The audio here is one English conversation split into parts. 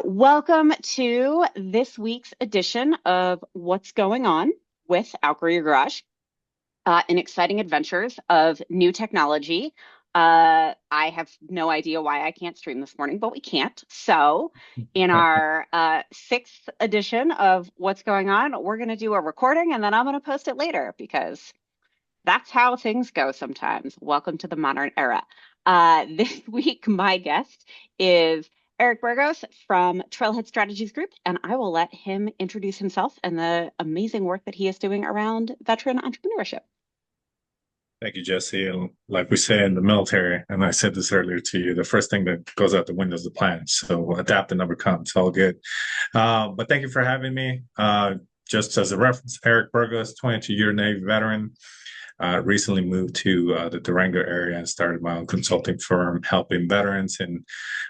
Welcome to this week's edition of What's Going On with Outgrow Your Garage, and exciting adventures of new technology. I have no idea why I can't stream this morning, but we can't. So, in our sixth edition of What's Going On, we're going to do a recording and then I'm going to post it later because that's how things go sometimes. Welcome to the modern era. This week, my guest is Erick Burgos from Trailhead Strategies Group, and I will let him introduce himself and the amazing work that he is doing around veteran entrepreneurship. Thank you, Jesse. And like we say in the military, and I said this earlier to you, the first thing that goes out the window is the plan. So adapt and overcome. It's all good. But thank you for having me. Just as a reference, Erick Burgos, 22-year Navy veteran, recently moved to the Durango area and started my own consulting firm, helping veterans in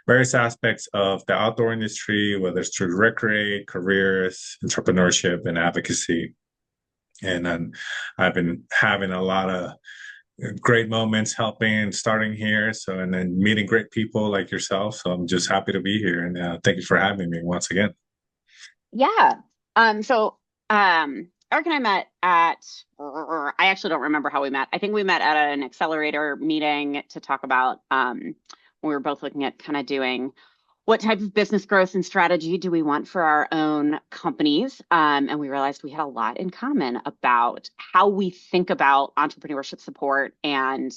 various aspects of the outdoor industry, whether it's through recreate, careers, entrepreneurship, and advocacy. And then I've been having a lot of great moments helping starting here. So, and then meeting great people like yourself. So I'm just happy to be here. And thank you for having me once again. Yeah. Eric and I met at, I actually don't remember how we met. I think we met at an accelerator meeting to talk about, we were both looking at kind of doing what type of business growth and strategy do we want for our own companies? And we realized we had a lot in common about how we think about entrepreneurship support and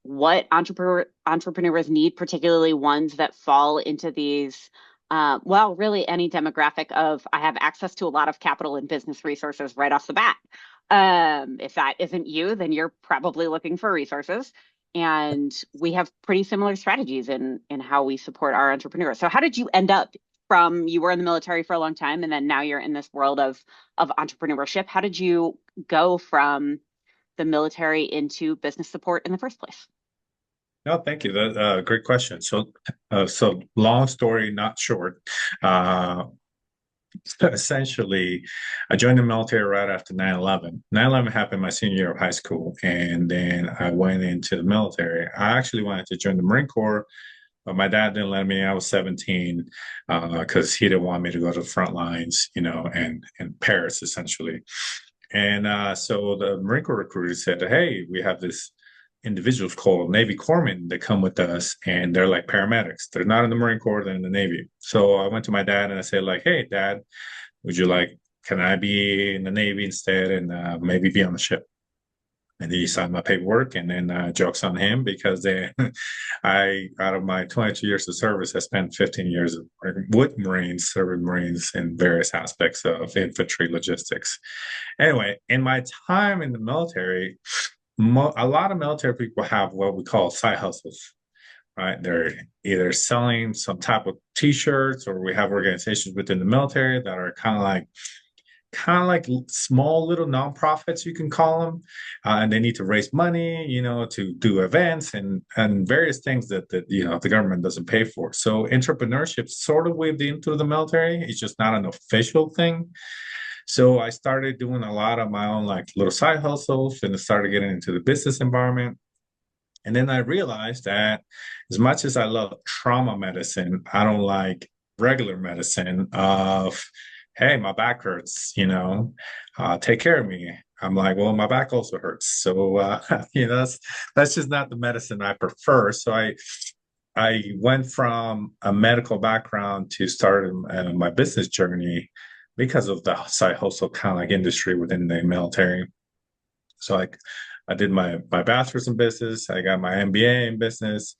what entrepreneurs need, particularly ones that fall into these, well, really any demographic of I have access to a lot of capital and business resources right off the bat. If that isn't you, then you're probably looking for resources. And we have pretty similar strategies in how we support our entrepreneurs. So how did you end up from you were in the military for a long time and then now you're in this world of entrepreneurship? How did you go from the military into business support in the first place? No, thank you. That great question. So long story, not short. Uh, Essentially, I joined the military right after 9/11. 9/11 happened my senior year of high school, and then I went into the military. I actually wanted to join the Marine Corps, but my dad didn't let me. I was 17 because he didn't want me to go to the front lines, and Paris essentially. And so the Marine Corps recruiter said, "Hey, we have this individuals called Navy corpsmen that come with us, and they're like paramedics. They're not in the Marine Corps, they're in the Navy." So I went to my dad and I said, like, "Hey, Dad, would you like? Can I be in the Navy instead and maybe be on the ship?" And he signed my paperwork, and then jokes on him because I, out of my 22 years of service, I spent 15 years with Marines, serving Marines in various aspects of infantry logistics. Anyway, in my time in the military, a lot of military people have what we call side hustles, right? They're either selling some type of t-shirts, or we have organizations within the military that are kind of like small little nonprofits, you can call them, and they need to raise money, to do events and various things that the government doesn't pay for. So entrepreneurship sort of waved into the military. It's just not an official thing. So I started doing a lot of my own like little side hustles and started getting into the business environment. And then I realized that as much as I love trauma medicine, I don't like regular medicine of, hey, my back hurts, take care of me. I'm like, well, my back also hurts. So, that's just not the medicine I prefer. So I went from a medical background to start my business journey because of the side hustle kind of like industry within the military. So I did my bachelor's in business. I got my MBA in business,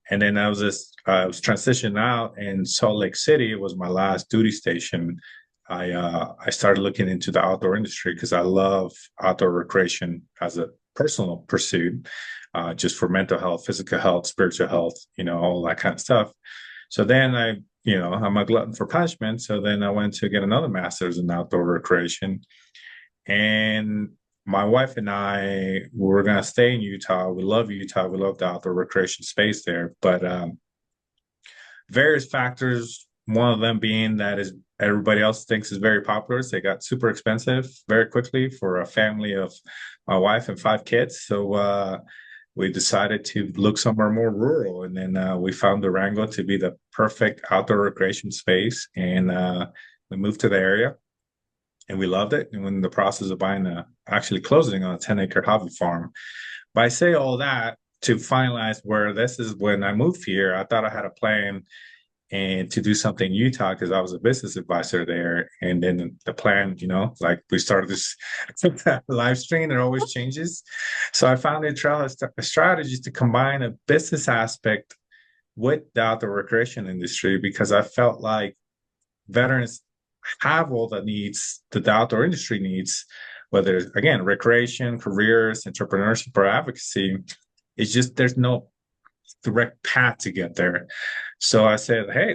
and then I was transitioning out in Salt Lake City. It was my last duty station. I started looking into the outdoor industry because I love outdoor recreation as a personal pursuit, just for mental health, physical health, spiritual health, all that kind of stuff. So then I'm a glutton for punishment. So then I went to get another master's in outdoor recreation. And my wife and I were going to stay in Utah. We love Utah. We love the outdoor recreation space there. But various factors, one of them being that is everybody else thinks is very popular. So they got super expensive very quickly for a family of my wife and 5 kids. So we decided to look somewhere more rural. And then we found Durango to be the perfect outdoor recreation space. And we moved to the area and we loved it. And we're in the process of actually closing on a 10-acre hobby farm. But I say all that to finalize where this is when I moved here. I thought I had a plan and to do something in Utah because I was a business advisor there. And then the plan, like we started this live stream, it always changes. So I found a Trailhead Strategies to combine a business aspect with the outdoor recreation industry because I felt like veterans have all the needs that the outdoor industry needs, whether it's, again, recreation, careers, entrepreneurship, or advocacy. It's just there's no direct path to get there. So I said, hey,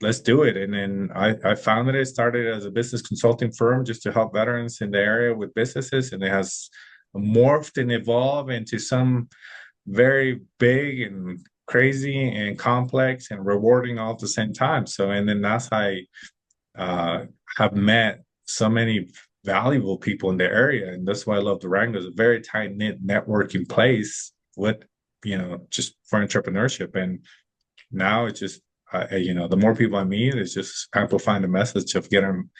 let's do it. And then I founded it, started as a business consulting firm just to help veterans in the area with businesses. And it has morphed and evolved into some very big and crazy and complex and rewarding all at the same time. So, and then that's how I have met so many valuable people in the area. And that's why I love Durango. It's a very tight knit networking place with, just for entrepreneurship. And now it's just, the more people I meet, it's just amplifying the message of getting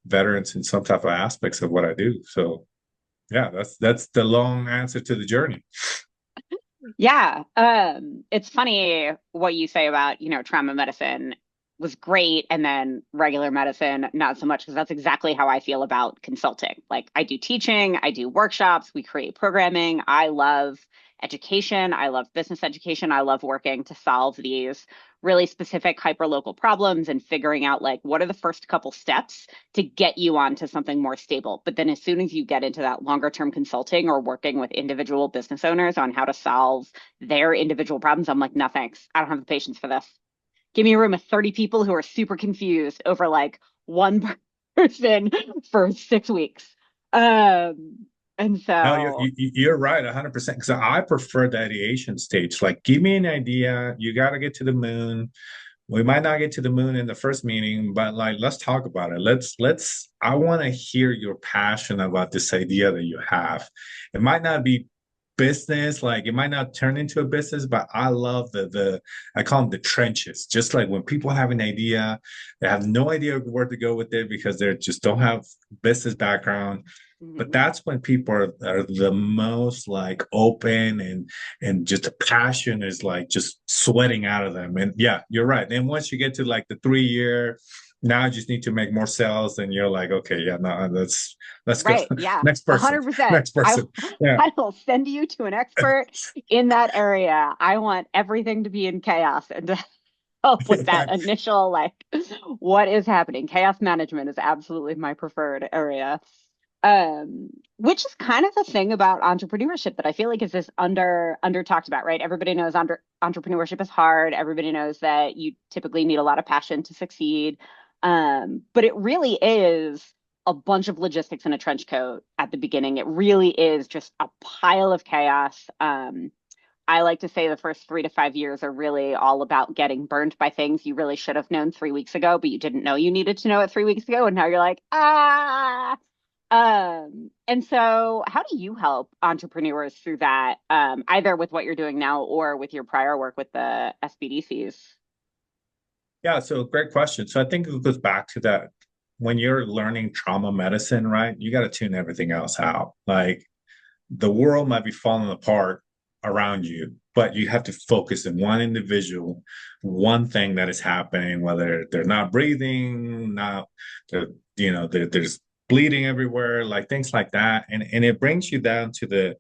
veterans in some type of aspects of what I do. So yeah, that's the long answer to the journey. Yeah. It's funny what you say about, trauma medicine was great and then regular medicine, not so much, because that's exactly how I feel about consulting. Like I do teaching, I do workshops, we create programming. I love education. I love business education. I love working to solve these really specific hyperlocal problems and figuring out like what are the first couple steps to get you onto something more stable. But then as soon as you get into that longer term consulting or working with individual business owners on how to solve their individual problems, I'm like, no, thanks. I don't have the patience for this. Give me a room of 30 people who are super confused over like one person for 6 weeks. And No, so, you're right, 100%. Because I prefer the ideation stage. Like, give me an idea. You got to get to the moon. We might not get to the moon in the first meeting, but like, let's talk about it. I want to hear your passion about this idea that you have. It might not be business, like it might not turn into a business, but I love I call them the trenches. Just like when people have an idea, they have no idea where to go with it because they just don't have business background. But mhm. that's when people are the most like open and just the passion is like just sweating out of them. And yeah, you're right. Then once you get to like the 3 year, now I just need to make more sales. And you're like, okay, yeah, no, let's go. Right. Yeah. Next person. 100%. Next person. Yeah. I will send you to an expert in that area. I want everything to be in chaos and to help with that initial, like, what is happening? Chaos management is absolutely my preferred area. Which is kind of the thing about entrepreneurship that I feel like is this under talked about, right? Everybody knows entrepreneurship is hard. Everybody knows that you typically need a lot of passion to succeed. But it really is a bunch of logistics in a trench coat at the beginning. It really is just a pile of chaos. I like to say the first 3 to 5 years are really all about getting burned by things you really should have known 3 weeks ago, but you didn't know you needed to know it 3 weeks ago. And now you're like, ah. And so how do you help entrepreneurs through that, either with what you're doing now or with your prior work with the SBDCs? Yeah, so great question. So I think it goes back to that when you're learning trauma medicine, right? You got to tune everything else out. Like the world might be falling apart around you, but you have to focus in one individual, one thing that is happening, whether they're not breathing, not, they're, there's bleeding everywhere, like things like that. And it brings you down to the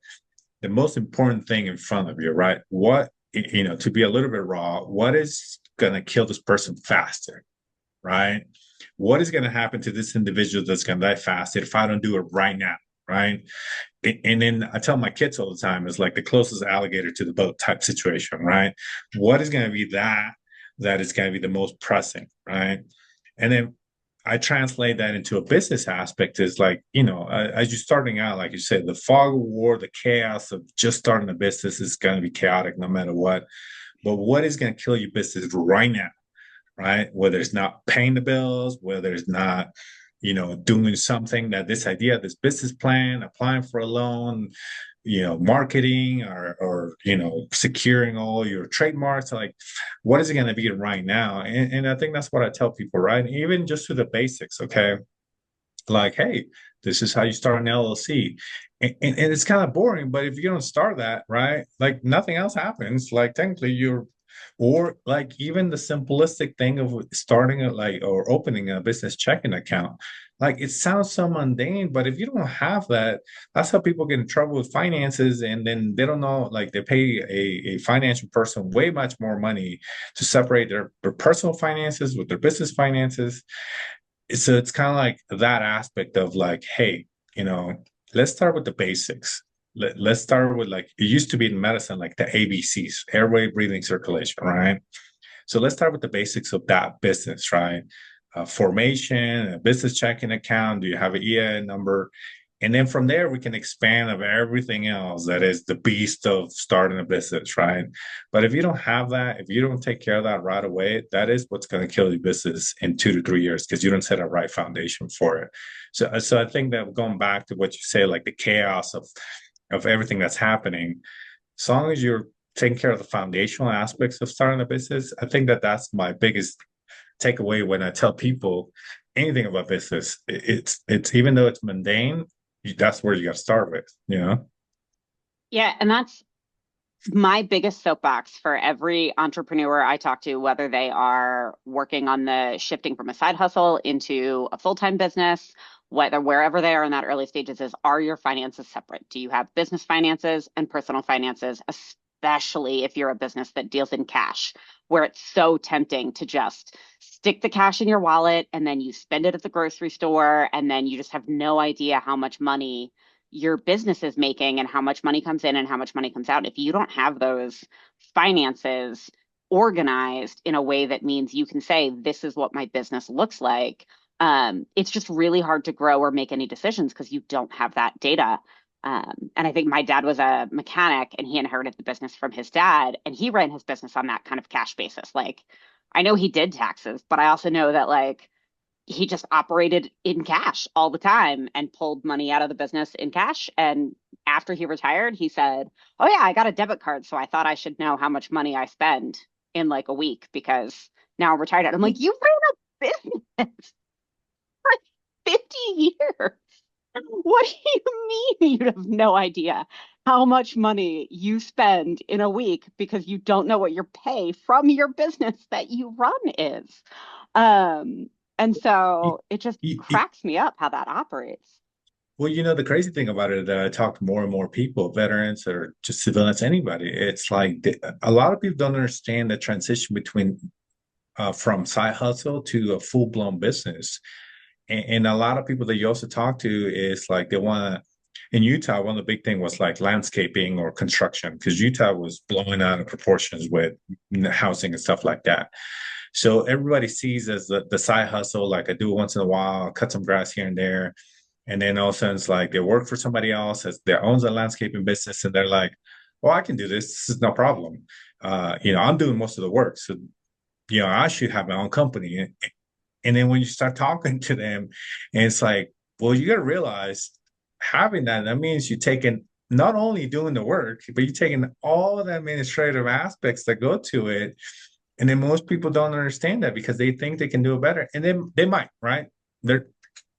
most important thing in front of you, right? What, to be a little bit raw, what is going to kill this person faster, right? What is going to happen to this individual that's going to die faster if I don't do it right now, right? And then I tell my kids all the time, it's like the closest alligator to the boat type situation, right? What is going to be that is going to be the most pressing, right? And then I translate that into a business aspect is like, as you're starting out, like you said, the fog of war, the chaos of just starting a business is going to be chaotic no matter what. But what is going to kill your business right now, right? Whether it's not paying the bills, whether it's not, doing something that this idea, this business plan, applying for a loan, marketing or securing all your trademarks. Like, what is it going to be right now? And I think that's what I tell people, right? Even just to the basics, okay? Like, hey, this is how you start an LLC. And it's kind of boring, but if you don't start that, right, like nothing else happens. Like technically or like even the simplistic thing of starting it, like, or opening a business checking account. Like it sounds so mundane, but if you don't have that, that's how people get in trouble with finances. And then they don't know, like they pay a financial person way much more money to separate their personal finances with their business finances. So it's kind of like that aspect of like, hey, let's start with the basics. Let's start with, like, it used to be in medicine, like the ABCs: airway, breathing, circulation, right? So let's start with the basics of that business, right? Formation, a business checking account. Do you have an EIN number? And then from there, we can expand of everything else that is the beast of starting a business, right? But if you don't have that, if you don't take care of that right away, that is what's going to kill your business in 2 to 3 years because you don't set a right foundation for it. So I think that going back to what you say, like the chaos of everything that's happening, as long as you're taking care of the foundational aspects of starting a business, I think that that's my biggest takeaway when I tell people anything about business. It's even though it's mundane, that's where you got to start with. Yeah, and that's my biggest soapbox for every entrepreneur I talk to, whether they are working on the shifting from a side hustle into a full-time business, whether wherever they are in that early stages, is, are your finances separate? Do you have business finances and personal finances, especially if you're a business that deals in cash, where it's so tempting to just stick the cash in your wallet and then you spend it at the grocery store and then you just have no idea how much money your business is making and how much money comes in and how much money comes out. If you don't have those finances organized in a way that means you can say, this is what my business looks like, it's just really hard to grow or make any decisions because you don't have that data. And I think my dad was a mechanic and he inherited the business from his dad, and he ran his business on that kind of cash basis. Like, I know he did taxes, but I also know that, like, he just operated in cash all the time and pulled money out of the business in cash. And after he retired, he said, "Oh, yeah, I got a debit card. So I thought I should know how much money I spend in like a week because now I'm retired." I'm like, "You ran a business for 50 years. What do you mean you have no idea how much money you spend in a week because you don't know what your pay from your business that you run is?" Um, and so it just cracks me up how that operates. Well, the crazy thing about it that I talk to more and more people, veterans or just civilians, anybody, it's like a lot of people don't understand the transition between from side hustle to a full blown business. And a lot of people that you also talk to is like they want to. In Utah, one of the big thing was like landscaping or construction because Utah was blowing out of proportions with housing and stuff like that. So everybody sees as the side hustle, like I do it once in a while, cut some grass here and there. And then all of a sudden it's like they work for somebody else that owns a landscaping business and they're like, well, I can do this. This is no problem. I'm doing most of the work. So, I should have my own company. And then when you start talking to them, and it's like, well, you got to realize having that means you're taking not only doing the work, but you're taking all the administrative aspects that go to it. And then most people don't understand that because they think they can do it better. And then they might, right? There,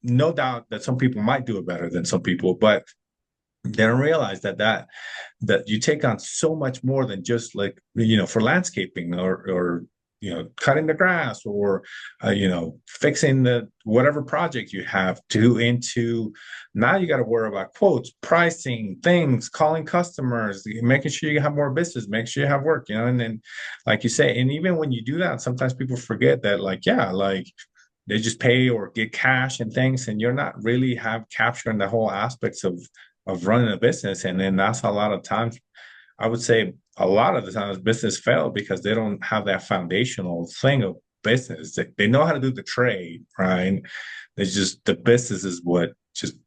no doubt that some people might do it better than some people, but they don't realize that you take on so much more than just like for landscaping or cutting the grass or fixing the whatever project you have to into. Now you got to worry about quotes, pricing, things, calling customers, making sure you have more business, make sure you have work, and then like you say, and even when you do that, sometimes people forget that, like, yeah, like they just pay or get cash and things, and you're not really have capturing the whole aspects of running a business. And then that's a lot of times, I would say a lot of the times business fail because they don't have that foundational thing of business. They know how to do the trade, right? It's just the business is what just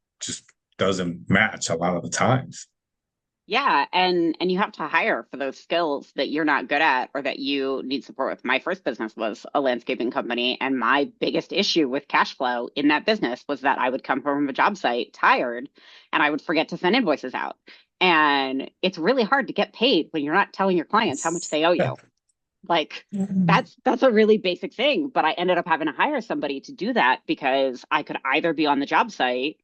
doesn't match a lot of the times. Yeah, and you have to hire for those skills that you're not good at or that you need support with. My first business was a landscaping company, and my biggest issue with cash flow in that business was that I would come from a job site tired and I would forget to send invoices out. And it's really hard to get paid when you're not telling your clients how much they owe you. Like that's a really basic thing, but I ended up having to hire somebody to do that because I could either be on the job site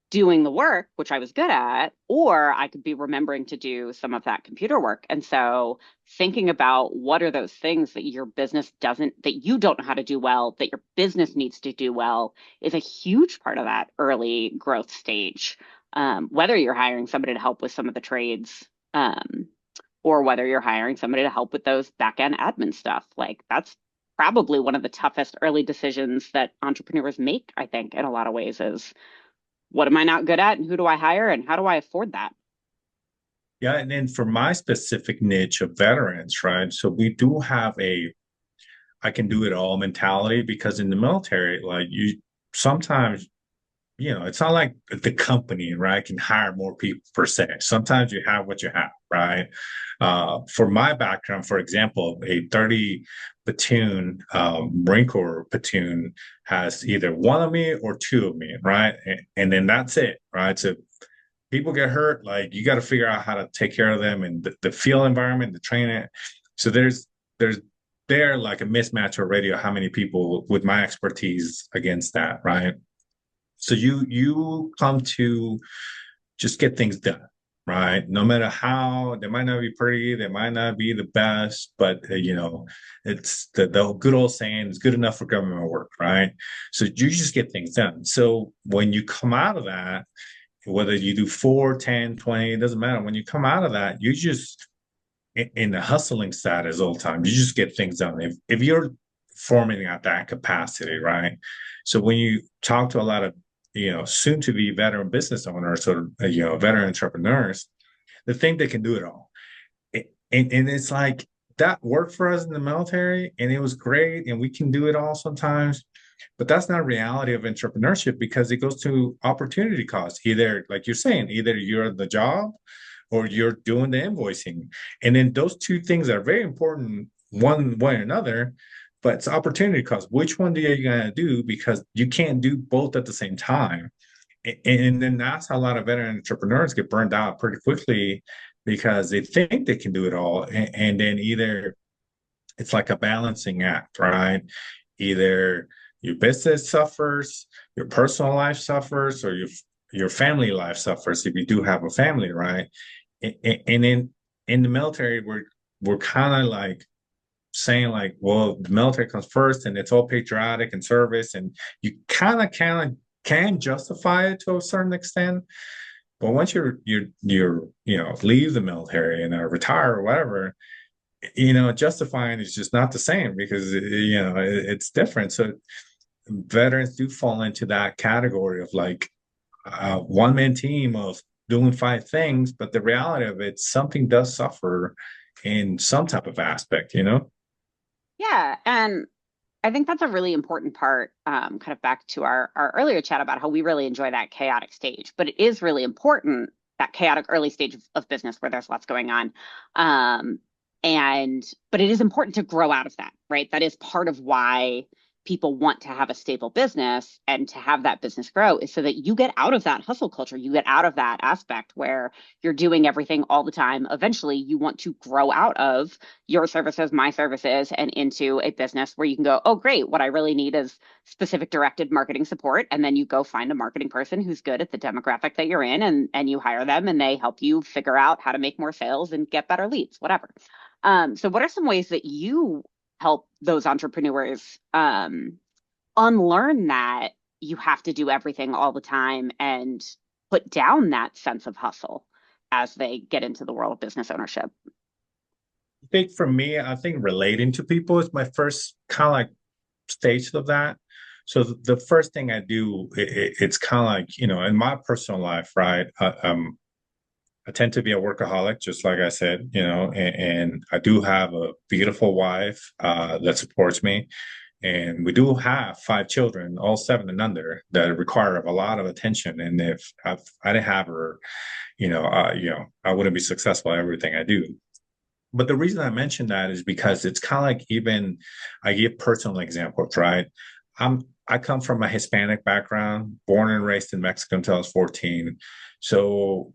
doing the work, which I was good at, or I could be remembering to do some of that computer work. And so thinking about what are those things that your business doesn't, that you don't know how to do well, that your business needs to do well is a huge part of that early growth stage. Whether you're hiring somebody to help with some of the trades, or whether you're hiring somebody to help with those back end admin stuff, like that's probably one of the toughest early decisions that entrepreneurs make, I think, in a lot of ways is what am I not good at and who do I hire and how do I afford that? Yeah, and then for my specific niche of veterans, right? So we do have a I can do it all mentality because in the military, like you sometimes, it's not like the company, right, can hire more people per se. Sometimes you have what you have, right? For my background, for example, a 30 platoon Marine Corps platoon has either one of me or two of me, right? And then that's it, right? So people get hurt, like you got to figure out how to take care of them and the field environment, the training. So there's there like a mismatch already of how many people with my expertise against that, right? So you come to just get things done, right? No matter how they might not be pretty, they might not be the best, but it's the good old saying, it's good enough for government work, right? So you just get things done. So when you come out of that, whether you do 4, 10, 20, it doesn't matter. When you come out of that, you just in the hustling status all the time, you just get things done. If you're forming at that capacity, right? So when you talk to a lot of soon to be veteran business owners or veteran entrepreneurs, they think they can do it all. And it's like that worked for us in the military and it was great and we can do it all sometimes. But that's not reality of entrepreneurship because it goes to opportunity cost. Either, like you're saying, either you're the job or you're doing the invoicing. And then those two things are very important one way or another, but it's opportunity cost. Which one are you going to do? Because you can't do both at the same time. And then that's how a lot of veteran entrepreneurs get burned out pretty quickly because they think they can do it all. And then either it's like a balancing act, right? Either your business suffers, your personal life suffers, or your family life suffers if you do have a family, right? And in the military, we're kind of like saying like, well, the military comes first, and it's all patriotic and service, and you kind of can justify it to a certain extent. But once you're leave the military and retire or whatever, justifying is just not the same because it's different. So veterans do fall into that category of like a one man team of doing five things, but the reality of it, something does suffer in some type of aspect. Yeah. And I think that's a really important part, kind of back to our earlier chat about how we really enjoy that chaotic stage, but it is really important that chaotic early stage of business where there's lots going on. Um, but it is important to grow out of that, right? That is part of why people want to have a stable business and to have that business grow is so that you get out of that hustle culture. You get out of that aspect where you're doing everything all the time. Eventually, you want to grow out of your services, my services, and into a business where you can go, oh, great. What I really need is specific directed marketing support. And then you go find a marketing person who's good at the demographic that you're in and you hire them and they help you figure out how to make more sales and get better leads, whatever. So what are some ways that you help those entrepreneurs unlearn that you have to do everything all the time and put down that sense of hustle as they get into the world of business ownership? I think for me, I think relating to people is my first kind of like stage of that. So the first thing I do, it's kind of like, in my personal life, right? I tend to be a workaholic, just like I said, and I do have a beautiful wife that supports me. And we do have five children, all seven and under, that require a lot of attention. And if I didn't have her, I wouldn't be successful at everything I do. But the reason I mention that is because it's kind of like even I give personal examples, right? I come from a Hispanic background, born and raised in Mexico until I was 14. So,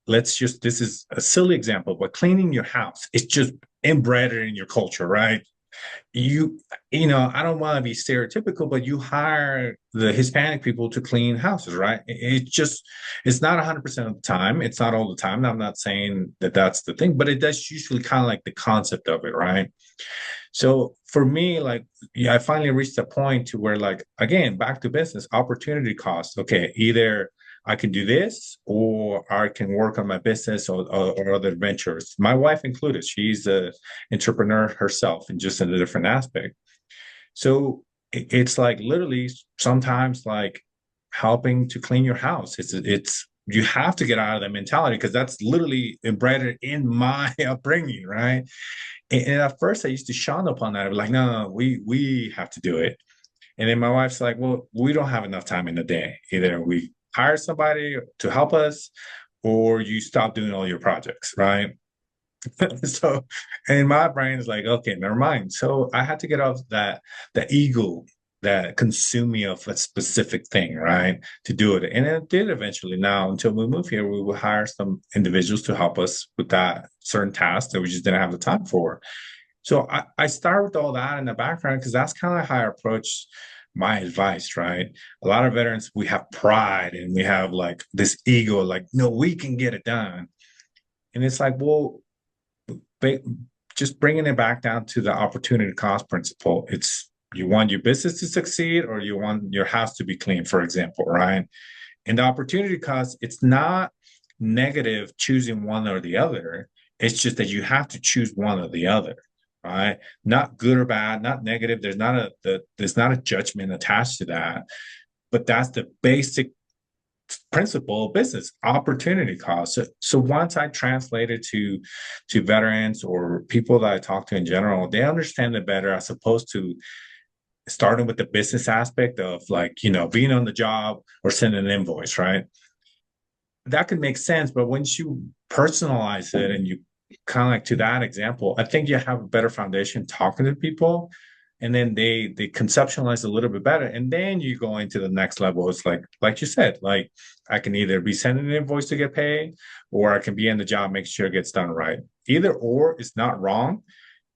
this is a silly example, but cleaning your house, it's just embedded in your culture, right? you I don't want to be stereotypical, but you hire the Hispanic people to clean houses, right? It's not 100% of the time, it's not all the time. I'm not saying that that's the thing, but it does usually kind of like the concept of it, right? So for me, like, yeah, I finally reached a point to where, like, again, back to business opportunity cost. Okay, either I can do this or I can work on my business, or other ventures. My wife included. She's a entrepreneur herself and just in a different aspect. So it's like literally sometimes like helping to clean your house. It's you have to get out of that mentality because that's literally embedded in my upbringing, right? And at first, I used to shun upon that. I was like, no, we have to do it. And then my wife's like, well, we don't have enough time in the day. Either we hire somebody to help us, or you stop doing all your projects, right? So, and my brain is like, okay, never mind. So I had to get off that the ego that consumed me of a specific thing, right? To do it. And it did eventually. Now, until we move here, we will hire some individuals to help us with that certain task that we just didn't have the time for. So I start with all that in the background because that's kind of how I approach my advice, right? A lot of veterans, we have pride and we have like this ego, like, no, we can get it done. And it's like, well, ba- just bringing it back down to the opportunity cost principle. It's you want your business to succeed or you want your house to be clean, for example, right? And the opportunity cost, it's not negative choosing one or the other. It's just that you have to choose one or the other, right? Not good or bad, not negative. There's not a judgment attached to that. But that's the basic principle of business, opportunity cost. So once I translate it to veterans or people that I talk to in general, they understand it better as opposed to starting with the business aspect of, like, being on the job or sending an invoice, right? That could make sense, but once you personalize it and you kind of like to that example, I think you have a better foundation talking to people, and then they conceptualize a little bit better, and then you go into the next level. It's like you said, like, I can either be sending an invoice to get paid, or I can be in the job, make sure it gets done right. Either or is not wrong.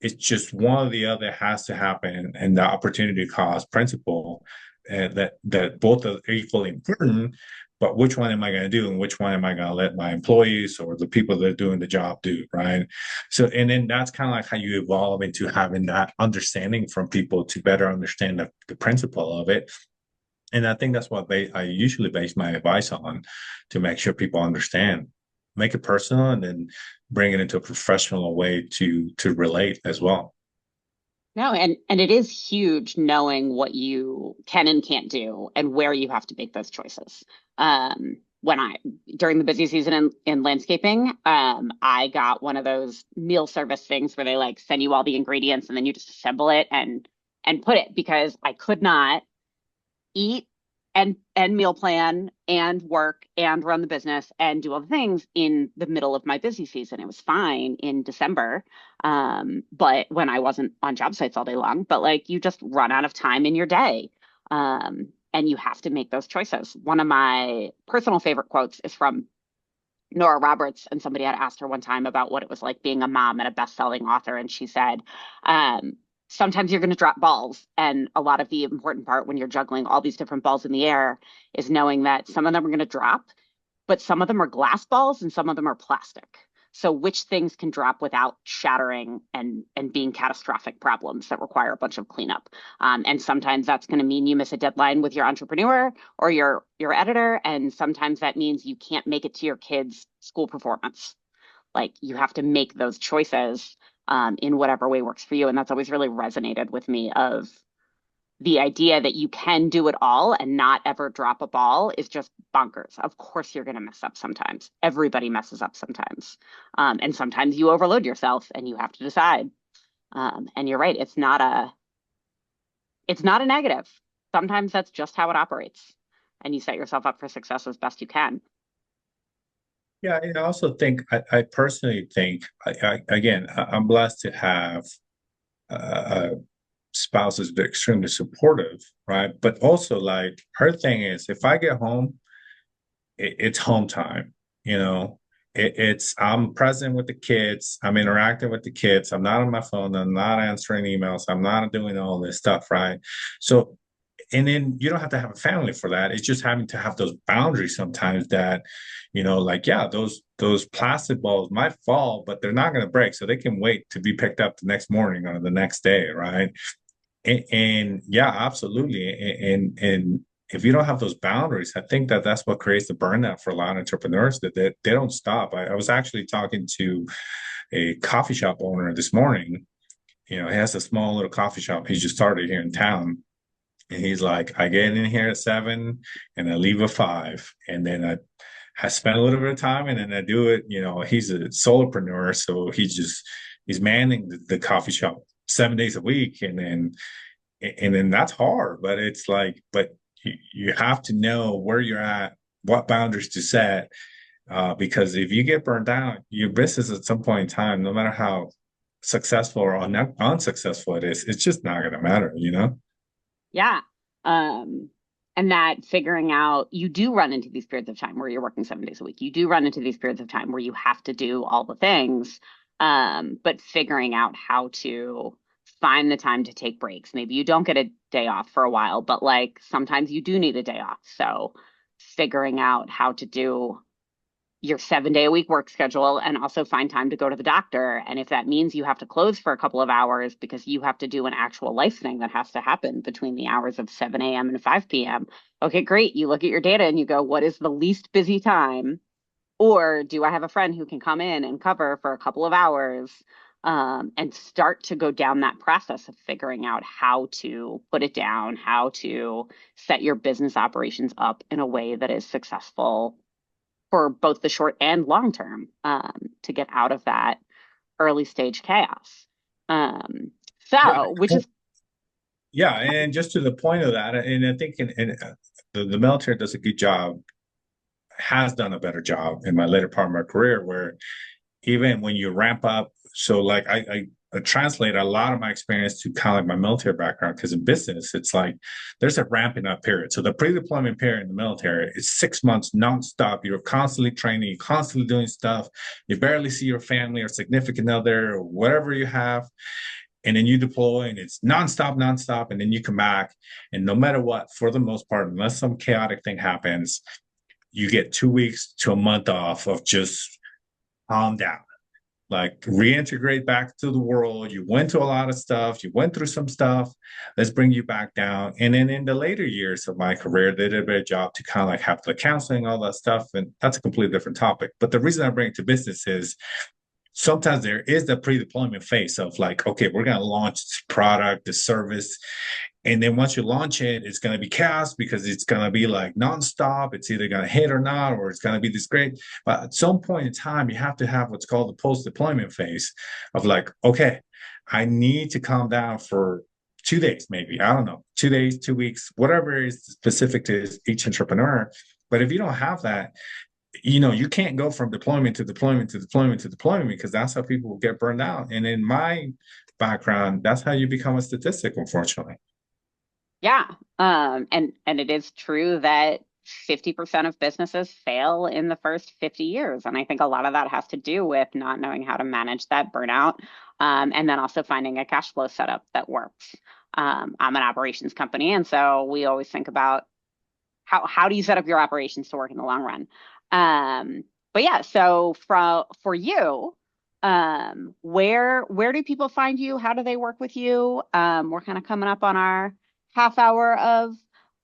It's just one or the other has to happen, and the opportunity cost principle, that both are equally important. But which one am I going to do, and which one am I going to let my employees or the people that are doing the job do, right? So, and then that's kind of like how you evolve into having that understanding from people to better understand the principle of it. And I think that's what I usually base my advice on, to make sure people understand, make it personal, and then bring it into a professional way to relate as well. No, and it is huge knowing what you can and can't do and where you have to make those choices. When I During the busy season in landscaping, I got one of those meal service things where they like send you all the ingredients and then you just assemble it and put it, because I could not eat and meal plan and work and run the business and do all the things in the middle of my busy season. It was fine in December, but when I wasn't on job sites all day long. But like, you just run out of time in your day, and you have to make those choices. One of my personal favorite quotes is from Nora Roberts, and somebody had asked her one time about what it was like being a mom and a best-selling author, and she said, um, "Sometimes you're going to drop balls, and a lot of the important part when you're juggling all these different balls in the air is knowing that some of them are going to drop, but some of them are glass balls and some of them are plastic. So which things can drop without shattering and being catastrophic problems that require a bunch of cleanup? And sometimes that's going to mean you miss a deadline with your entrepreneur or your editor, and sometimes that means you can't make it to your kids' school performance. Like, you have to make those choices, in whatever way works for you, and that's always really resonated with me. Of the idea that you can do it all and not ever drop a ball is just bonkers. Of course, you're going to mess up sometimes. Everybody messes up sometimes. And sometimes you overload yourself and you have to decide. And you're right, it's not a negative. Sometimes that's just how it operates. And you set yourself up for success as best you can. Yeah, and I also think I personally think I'm blessed to have a spouse who's extremely supportive, right? But also, like, her thing is, if I get home, it's home time, you know, I'm present with the kids. I'm interacting with the kids. I'm not on my phone. I'm not answering emails. I'm not doing all this stuff, right? So, and then you don't have to have a family for that. It's just having to have those boundaries sometimes that, like, yeah, those plastic balls might fall, but they're not going to break. So they can wait to be picked up the next morning or the next day, right? And yeah, absolutely. And if you don't have those boundaries, I think that that's what creates the burnout for a lot of entrepreneurs that they don't stop. I was actually talking to a coffee shop owner this morning. He has a small little coffee shop. He just started here in town. And he's like, I get in here at 7 and I leave at 5. And then I spend a little bit of time and then I do it. He's a solopreneur. So he's manning the coffee shop 7 days a week. And then that's hard, but it's like, but you have to know where you're at, what boundaries to set, because if you get burned out, your business at some point in time, no matter how successful or unsuccessful it is, it's just not going to matter. Yeah. Um, and that figuring out, you do run into these periods of time where you're working 7 days a week. You do run into these periods of time where you have to do all the things. But figuring out how to find the time to take breaks. Maybe you don't get a day off for a while, but like sometimes you do need a day off. So figuring out how to do your 7 day a week work schedule and also find time to go to the doctor. And if that means you have to close for a couple of hours because you have to do an actual life thing that has to happen between the hours of 7 a.m. and 5 p.m. Okay, great. You look at your data and you go, what is the least busy time? Or do I have a friend who can come in and cover for a couple of hours, and start to go down that process of figuring out how to put it down, how to set your business operations up in a way that is successful for both the short and long term, to get out of that early stage chaos. Um, Yeah. which is, Yeah. And just to the point of that, and I think the military does a good job, has done a better job in my later part of my career, where even when you ramp up, so like I translate a lot of my experience to kind of like my military background, because in business it's like there's a ramping up period. So the pre-deployment period in the military is 6 months nonstop. You're constantly training, you're constantly doing stuff. You barely see your family or significant other or whatever you have. And then you deploy and it's nonstop, and then you come back. And no matter what, for the most part, unless some chaotic thing happens, you get 2 weeks to a month off of just calm down, like reintegrate back to the world. You went to a lot of stuff, you went through some stuff. Let's bring you back down. And then in the later years of my career, they did a better job to kind of like have the counseling, all that stuff. And that's a completely different topic. But the reason I bring it to business is sometimes there is the pre-deployment phase of like, okay, we're going to launch this product, this service. And then once you launch it, it's going to be chaos because it's going to be like nonstop. It's either going to hit or not, or it's going to be this great. But at some point in time, you have to have what's called the post-deployment phase of like, okay, I need to calm down for 2 days, maybe. I don't know, 2 days, 2 weeks, whatever is specific to each entrepreneur. But if you don't have that, you can't go from deployment to deployment to deployment to deployment, because that's how people will get burned out. And in my background, that's how you become a statistic, unfortunately. yeah. And it is true that 50% of businesses fail in the first 50 years. And I think a lot of that has to do with not knowing how to manage that burnout, and then also finding a cash flow setup that works. I'm an operations company, and so we always think about how do you set up your operations to work in the long run. But yeah, so for you, where do people find you? How do they work with you? We're kind of coming up on our half hour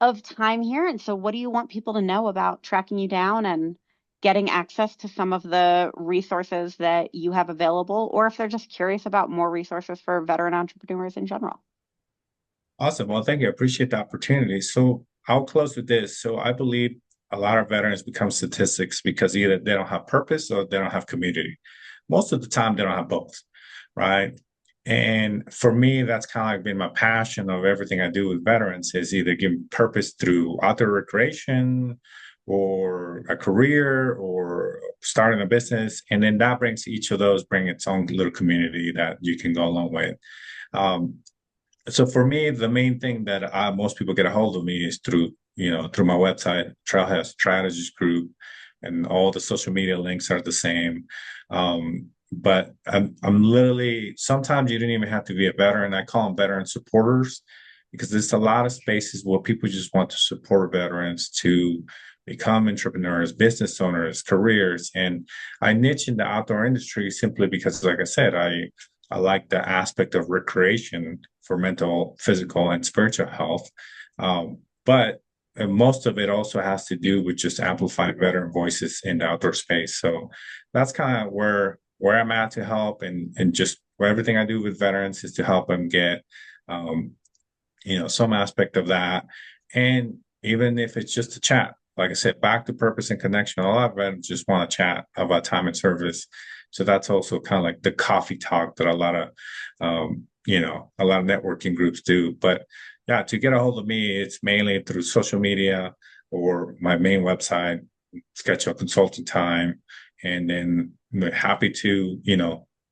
of time here, and so what do you want people to know about tracking you down and getting access to some of the resources that you have available, or if they're just curious about more resources for veteran entrepreneurs in general? Awesome. Well, thank you. I appreciate the opportunity. So I'll close with this. So I believe a lot of veterans become statistics because either they don't have purpose or they don't have community. Most of the time, they don't have both, right? And for me, that's kind of like been my passion of everything I do with veterans, is either giving purpose through outdoor recreation or a career or starting a business. And then that brings each of those, bring its own little community that you can go along with. Um, so for me, the main thing that most people get a hold of me is through my website, Trailhead Strategies Group. and all the social media links are the same. But I'm literally, sometimes you don't even have to be a veteran. I call them veteran supporters because there's a lot of spaces where people just want to support veterans to become entrepreneurs, business owners, careers. And I niche in the outdoor industry simply because, like I said, I like the aspect of recreation for mental, physical, and spiritual health. But most of it also has to do with just amplifying veteran voices in the outdoor space. So that's kind of where I'm at to help, and just where everything I do with veterans is to help them get um, some aspect of that. And even if it's just a chat, like I said, back to purpose and connection. A lot of veterans just want to chat about time and service. So that's also kind of like the coffee talk that a lot of networking groups do. But yeah, to get a hold of me, it's mainly through social media or my main website, schedule consulting time, and then I'm happy to,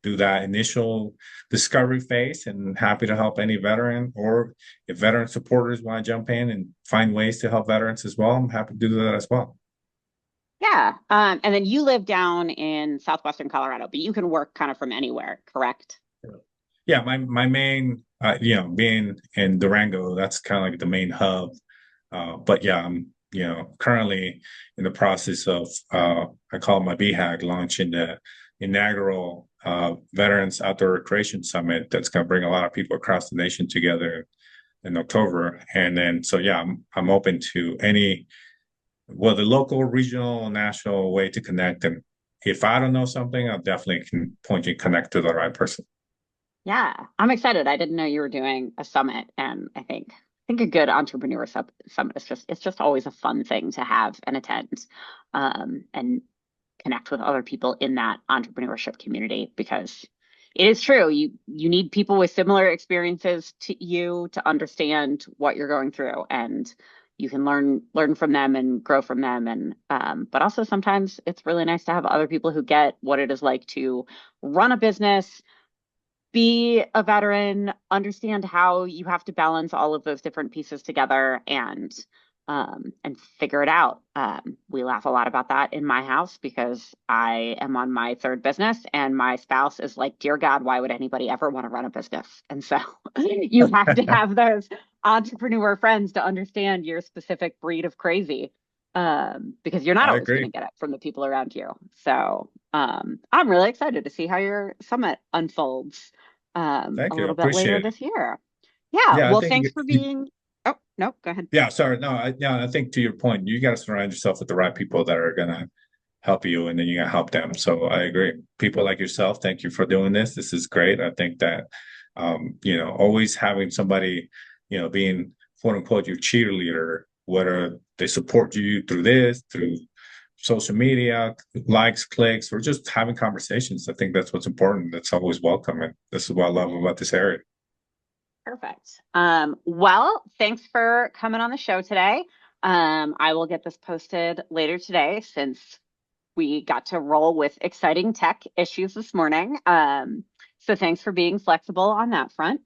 do that initial discovery phase, and happy to help any veteran, or if veteran supporters want to jump in and find ways to help veterans as well, I'm happy to do that as well. Yeah. And then you live down in southwestern Colorado, but you can work kind of from anywhere, correct? Yeah, my main, being in Durango, that's kind of like the main hub. But yeah, I'm, currently in the process of, I call it my BHAG, launching the inaugural Veterans Outdoor Recreation Summit that's going to bring a lot of people across the nation together in October. And then, so yeah, I'm open to any, well, the local, regional, national way to connect. And if I don't know something, I'll definitely can point you connect to the right person. Yeah, I'm excited. I didn't know you were doing a summit, and I think a good summit is just it's just always a fun thing to have and attend, and connect with other people in that entrepreneurship community because it is true. You need people with similar experiences to you to understand what you're going through, and you can learn from them and grow from them. And but also sometimes it's really nice to have other people who get what it is like to run a business, be a veteran, understand how you have to balance all of those different pieces together, and figure it out. We laugh a lot about that in my house because I am on my third business and my spouse is like, "Dear God, why would anybody ever want to run a business?" And so you have to have those entrepreneur friends to understand your specific breed of crazy, because you're not I always going agree. to get it from the people around you. So I'm really excited to see how your summit unfolds a Thank you. I little bit later appreciate it. this year. Yeah. Yeah, I Well, think thanks for being. Oh, no, go ahead. yeah, sorry. No, I think to your point, you got to surround yourself with the right people that are gonna help you, and then you gotta help them. So I agree. People like yourself, thank you for doing this. This is great. I think that always having somebody, being quote unquote your cheerleader, whether they support you through this, through social media, likes, clicks, or just having conversations. I think that's what's important. That's always welcome. And this is what I love about this area. Perfect. Well, thanks for coming on the show today. I will get this posted later today since we got to roll with exciting tech issues this morning. So thanks for being flexible on that front.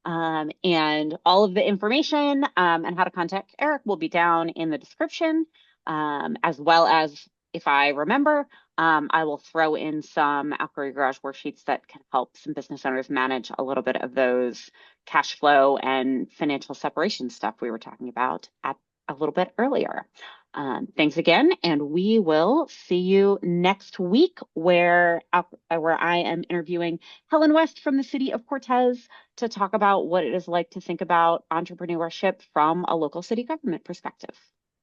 And all of the information, and how to contact Erick will be down in the description, as well as, if I remember, I will throw in some Algorithm Garage worksheets that can help some business owners manage a little bit of those cash flow and financial separation stuff we were talking about at a little bit earlier. Thanks again, and we will see you next week, where I am interviewing Helen West from the city of Cortez to talk about what it is like to think about entrepreneurship from a local city government perspective.